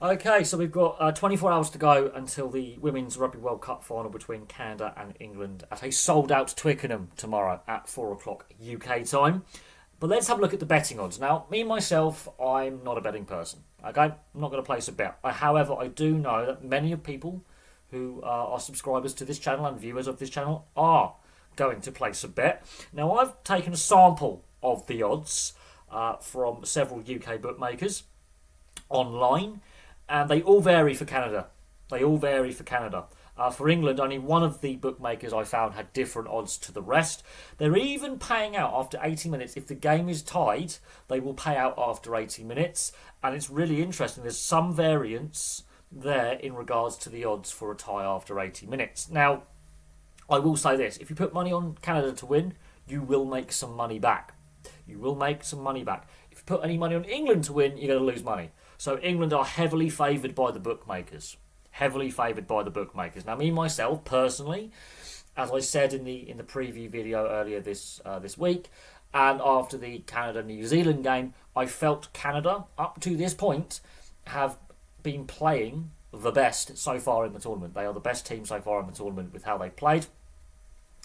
Okay, so we've got 24 hours to go until the Women's Rugby World Cup final between Canada and England at a sold out Twickenham tomorrow at 4 o'clock UK time. But let's have a look at the betting odds. Now, me myself, I'm not a betting person. Okay, I'm not going to place a bet. However, I do know that many of people who are subscribers to this channel and viewers of this channel are going to place a bet. Now, I've taken a sample of the odds from several UK bookmakers online, and they all vary for Canada. They all vary for Canada. For England, only one of the bookmakers I found had different odds to the rest. They're even paying out after 80 minutes. If the game is tied, they will pay out after 80 minutes. And it's really interesting. There's some variance there in regards to the odds for a tie after 80 minutes. Now, I will say this. If you put money on Canada to win, you will make some money back. You will make some money back. If you put any money on England to win, you're going to lose money. So England are heavily favoured by the bookmakers. Heavily favoured by the bookmakers. Now, me myself personally, as I said in the preview video earlier this week, and after the Canada New Zealand game, I felt Canada up to this point have been playing the best so far in the tournament. They are the best team so far in the tournament with how they played,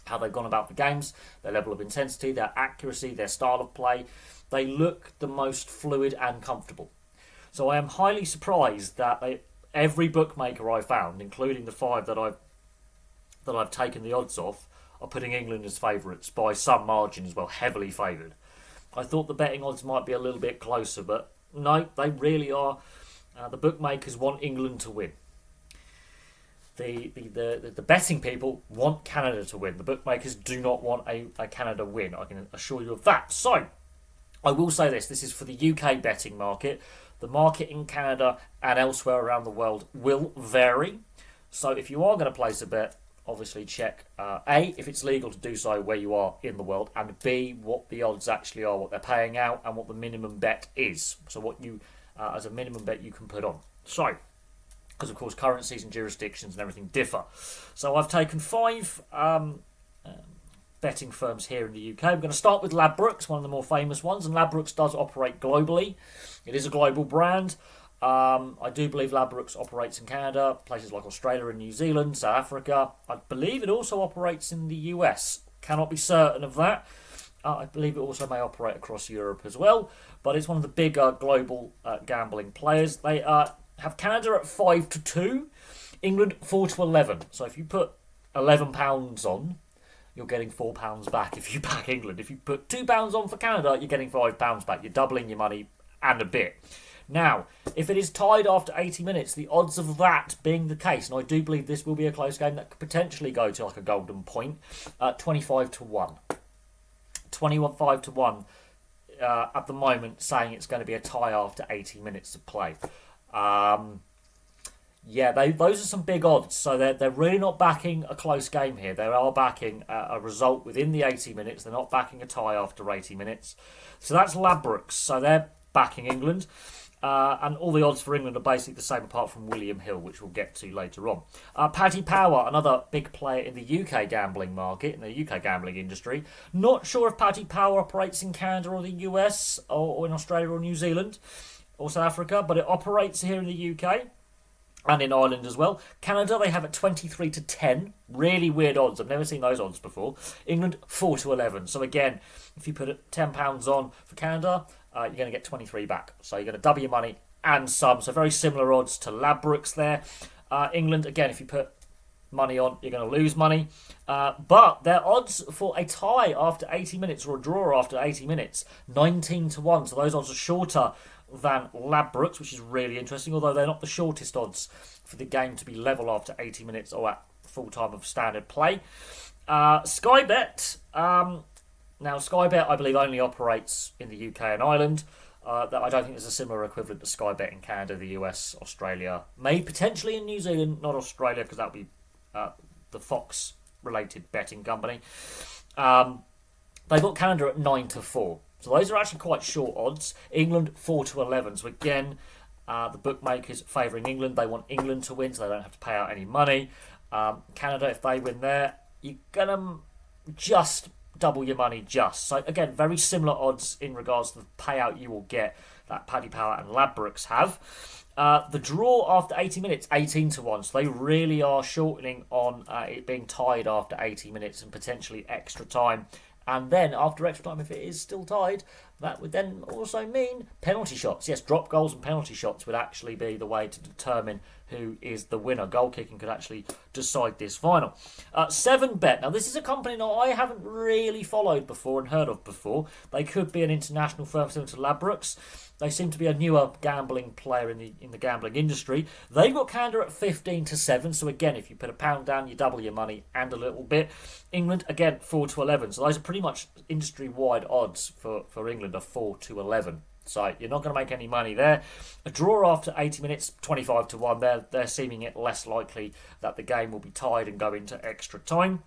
how they've gone about the games, their level of intensity, their accuracy, their style of play. They look the most fluid and comfortable. So I am highly surprised that every bookmaker I found, including the 5 that I've taken the odds off, are putting England as favourites by some margin as well, heavily favoured. I thought the betting odds might be a little bit closer, but no, they really are. The bookmakers want England to win. The betting people want Canada to win. The bookmakers do not want a Canada win. I can assure you of that. So, I will say this. This is for the UK betting market. The market in Canada and elsewhere around the world will vary. So if you are going to place a bet, obviously check A, if it's legal to do so where you are in the world, and B, what the odds actually are, what they're paying out, and what the minimum bet is. So what you, as a minimum bet, you can put on. So, because of course currencies and jurisdictions and everything differ. So I've taken 5 betting firms here in the UK. We're going to start with Ladbrokes, one of the more famous ones, and Ladbrokes does operate globally. It is a global brand. I do believe Ladbrokes operates in Canada, places like Australia and New Zealand, South Africa. I believe it also operates in the US. Cannot be certain of that. I believe it also may operate across Europe as well, but it's one of the bigger global gambling players. They have Canada at 5-2, England 4-11. So if you put £11 on, you're getting £4 back if you back England. If you put £2 on for Canada, you're getting £5 back. You're doubling your money and a bit. Now, if it is tied after 80 minutes, the odds of that being the case, and I do believe this will be a close game that could potentially go to like a golden point, 25-1. 25-1 at the moment, saying it's going to be a tie after 80 minutes of play. Yeah, those are some big odds. So they're really not backing a close game here. They are backing a result within the 80 minutes. They're not backing a tie after 80 minutes. So that's Ladbrokes. So they're backing England. And all the odds for England are basically the same apart from William Hill, which we'll get to later on. Paddy Power, another big player in the UK gambling market, in the UK gambling industry. Not sure if Paddy Power operates in Canada or the US or in Australia or New Zealand or South Africa, but it operates here in the UK. And in Ireland as well. Canada, they have it 23-10. Really weird odds. I've never seen those odds before. England, 4-11. So again, if you put £10 on for Canada, you're going to get 23 back. So you're going to double your money and some. So very similar odds to Ladbrokes there. England, again, if you put money on, you're going to lose money. But their odds for a tie after 80 minutes or a draw after 80 minutes, 19-1. So those odds are shorter than Ladbrokes, which is really interesting, although they're not the shortest odds for the game to be level after 80 minutes or at full time of standard play. Sky Bet. Now, Sky Bet, I believe, only operates in the UK and Ireland. I don't think there's a similar equivalent to Sky Bet in Canada, the US, Australia. Maybe potentially in New Zealand, not Australia, because that would be the Fox-related betting company. They've got Canada at 9-4. So those are actually quite short odds. England 4-11. So again, the bookmakers favouring England. They want England to win, so they don't have to pay out any money. Canada, if they win there, you're gonna just double your money. So again, very similar odds in regards to the payout you will get that Paddy Power and Ladbrokes have. The draw after 80 minutes, 18 to 1. So they really are shortening on it being tied after 80 minutes and potentially extra time. And then after extra time, if it is still tied, that would then also mean penalty shots. Yes, drop goals and penalty shots would actually be the way to determine who is the winner. Goal kicking could actually decide this final. 7Bet. Now, this is a company that I haven't really followed before and heard of before. They could be an international firm similar to Ladbrokes. They seem to be a newer gambling player in the gambling industry. They've got Canada at 15 to 7. So again, if you put a pound down, you double your money and a little bit. England again 4 to 11. So those are pretty much industry-wide odds for England are 4 to 11. So you're not going to make any money there. A draw after 80 minutes, 25 to 1. They're seeming it less likely that the game will be tied and go into extra time,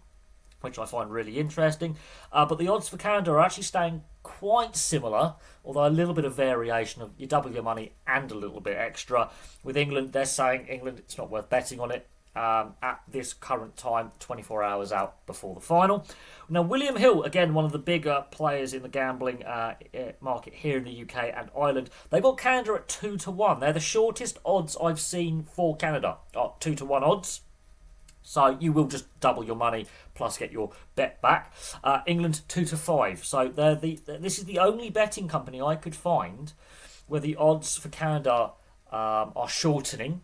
which I find really interesting. But the odds for Canada are actually staying quite similar, although a little bit of variation of you double your money and a little bit extra. With England, they're saying England, it's not worth betting on it at this current time, 24 hours out before the final. Now, William Hill, again, one of the bigger players in the gambling market here in the UK and Ireland, they've got Canada at 2 to 1. They're the shortest odds I've seen for Canada, 2 to 1 odds. So you will just double your money plus get your bet back. England 2 to 5. So this is the only betting company I could find where the odds for Canada are shortening,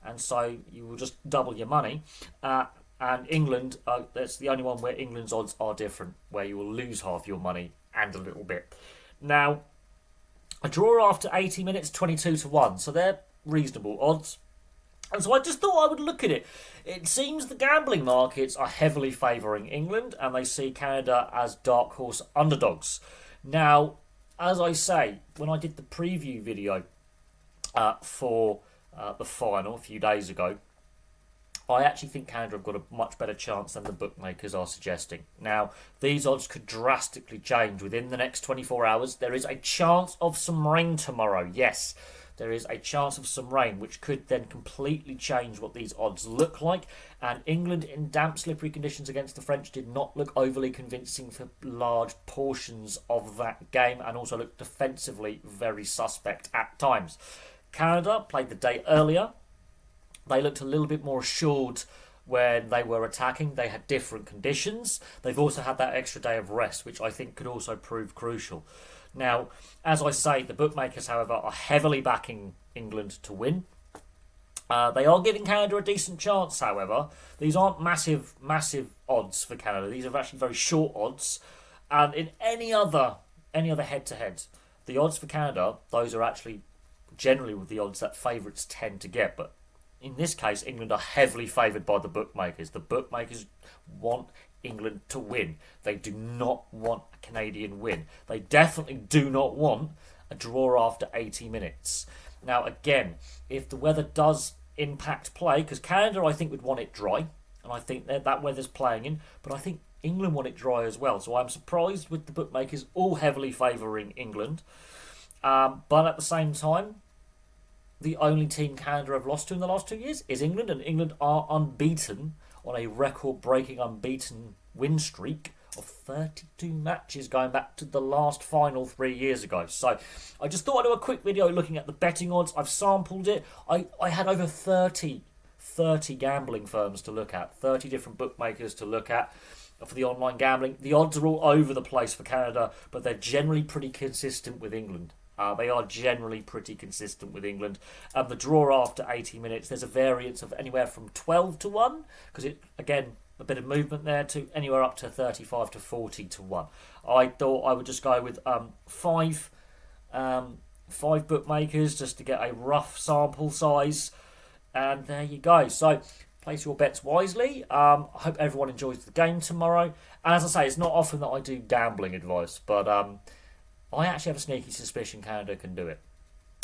and so you will just double your money. And England, that's the only one where England's odds are different, where you will lose half your money and a little bit. Now, a draw after 80 minutes, 22 to 1. So they're reasonable odds. And so I just thought I would look at it. It seems the gambling markets are heavily favouring England, and they see Canada as dark horse underdogs. Now, as I say, when I did the preview video for the final a few days ago, I actually think Canada have got a much better chance than the bookmakers are suggesting. Now, these odds could drastically change within the next 24 hours. There is a chance of some rain tomorrow, yes. There is a chance of some rain, which could then completely change what these odds look like. And England in damp, slippery conditions against the French did not look overly convincing for large portions of that game, and also looked defensively very suspect at times. Canada played the day earlier. They looked a little bit more assured when they were attacking. They had different conditions. They've also had that extra day of rest, which I think could also prove crucial. Now, as I say, the bookmakers, however, are heavily backing England to win. They are giving Canada a decent chance, however. These aren't massive odds for Canada. These are actually very short odds. And in any other head-to-head, the odds for Canada, those are actually generally with the odds that favourites tend to get. But in this case, England are heavily favoured by the bookmakers. The bookmakers want England to win. They do not want a Canadian win. They definitely do not want a draw after 80 minutes. Now, again, if the weather does impact play, because Canada, I think, would want it dry, and I think that weather's playing in, but I think England want it dry as well. So I'm surprised with the bookmakers all heavily favouring England. But at the same time, the only team Canada have lost to in the last 2 years is England, and England are unbeaten on a record-breaking unbeaten win streak of 32 matches going back to the last final 3 years ago. So I just thought I'd do a quick video looking at the betting odds. I've sampled it. I had over 30 gambling firms to look at, 30 different bookmakers to look at for the online gambling. The odds are all over the place for Canada, but they're generally pretty consistent with England. They are generally pretty consistent with England. The draw after 80 minutes, there's a variance of anywhere from 12 to 1, because it, again, a bit of movement there, to anywhere up to 35 to 40 to 1. I thought I would just go with five bookmakers just to get a rough sample size. And there you go. So place your bets wisely. I hope everyone enjoys the game tomorrow. And as I say, it's not often that I do gambling advice, but I actually have a sneaky suspicion Canada can do it.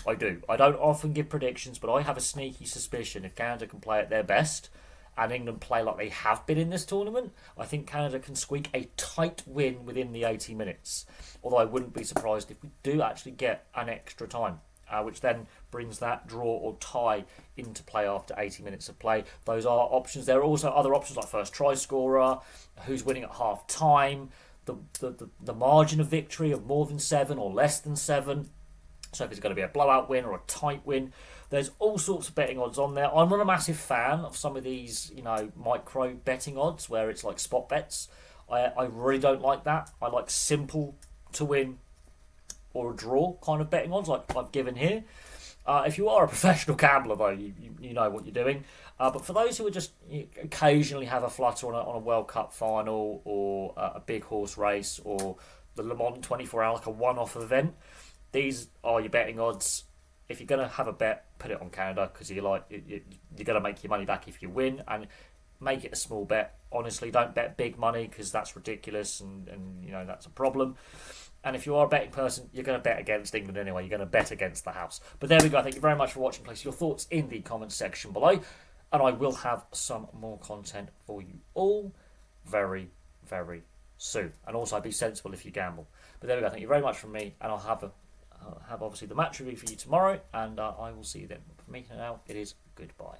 I do. I don't often give predictions, but I have a sneaky suspicion if Canada can play at their best and England play like they have been in this tournament, I think Canada can squeak a tight win within the 80 minutes. Although I wouldn't be surprised if we do actually get an extra time, which then brings that draw or tie into play after 80 minutes of play. Those are options. There are also other options like first try scorer, who's winning at half time, the margin of victory of more than 7 or less than 7. So if it's going to be a blowout win or a tight win. There's all sorts of betting odds on there. I'm not a massive fan of some of these, micro betting odds where it's like spot bets. I really don't like that. I like simple to win or a draw kind of betting odds like I've given here. If you are a professional gambler, though, you know what you're doing. But for those who are just occasionally have a flutter on a World Cup final or a big horse race or the Le Mans 24 hour, like a one-off event, these are your betting odds. If you're going to have a bet, put it on Canada because you're going to make your money back if you win, and make it a small bet. Honestly, don't bet big money because that's ridiculous and that's a problem. And if you are a betting person, you're going to bet against England anyway. You're going to bet against the house. But there we go. Thank you very much for watching. Place your thoughts in the comments section below. And I will have some more content for you all very, very soon. And also, be sensible if you gamble. But there we go. Thank you very much from me. And I'll have obviously the match review for you tomorrow. And I will see you then. For me now, it is goodbye.